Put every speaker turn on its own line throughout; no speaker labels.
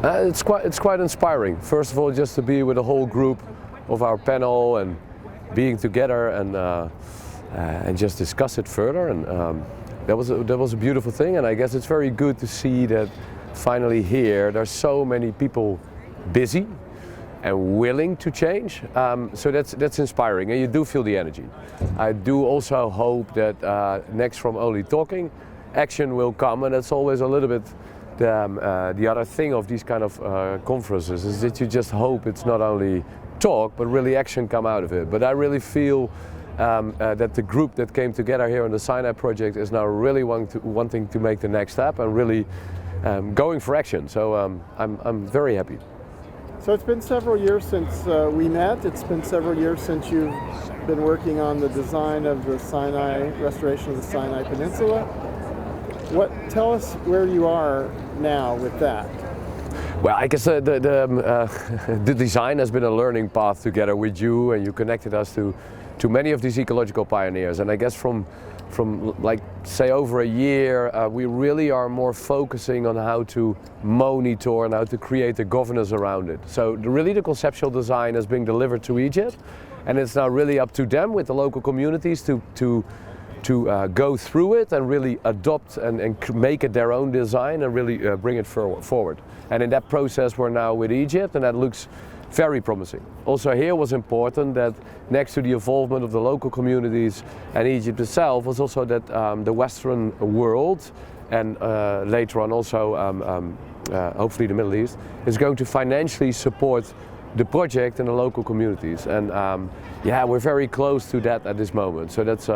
It's quite inspiring. First of all, just to be with a whole group of our panel and being together and just discuss it further. And that was a beautiful thing. And I guess it's very good to see that finally here there's so many people busy and willing to change. So that's inspiring, and you do feel the energy. I do also hope that next from only talking, action will come, and that's always a little bit the other thing of these kind of conferences, is that you just hope it's not only talk but really action come out of it. But I really feel that the group that came together here on the Sinai project is now really wanting to make the next step and really going for action. So I'm very happy.
So it's been several years since we met. It's been several years since you've been working on the design of the Sinai, restoration of the Sinai Peninsula. Tell us where you are now with that.
Well, I guess the design has been a learning path together with you, and you connected us to many of these ecological pioneers. And I guess from like say over a year, we really are more focusing on how to monitor and how to create the governance around it. So really the conceptual design is being delivered to Egypt, and it's now really up to them with the local communities to go through it and really adopt and make it their own design and really bring it forward. And in that process we're now with Egypt, and that looks very promising. Also here was important that next to the involvement of the local communities and Egypt itself was also that the Western world and later on also hopefully the Middle East is going to financially support the project and the local communities. And yeah, we're very close to that at this moment. So that's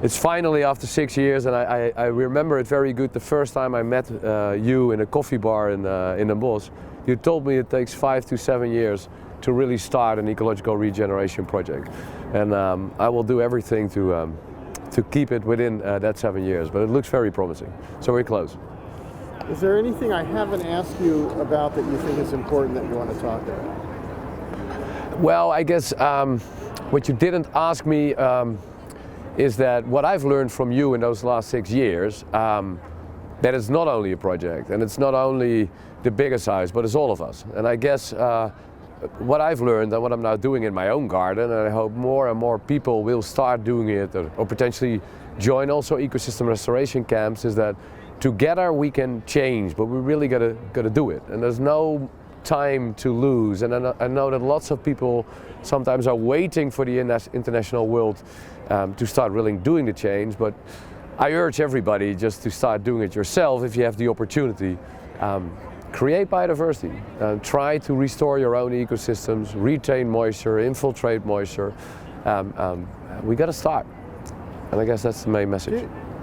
it's finally after 6 years, and I remember it very good. The first time I met you in a coffee bar in the Bosch, you told me it takes 5 to 7 years to really start an ecological regeneration project. And I will do everything to keep it within that 7 years, but it looks very promising. So we're close.
Is there anything I haven't asked you about that you think is important that you want to talk about?
Well, I guess what you didn't ask me is that what I've learned from you in those last 6 years, that it's not only a project and it's not only the bigger size, but it's all of us. And I guess what I've learned and what I'm now doing in my own garden, and I hope more and more people will start doing it or potentially join also ecosystem restoration camps, is that together we can change, but we really gotta do it. And there's no time to lose. And I know that lots of people sometimes are waiting for the international world to start really doing the change, but I urge everybody just to start doing it yourself if you have the opportunity. Create biodiversity, try to restore your own ecosystems, retain moisture, infiltrate moisture. We got to start, and I guess that's the main message.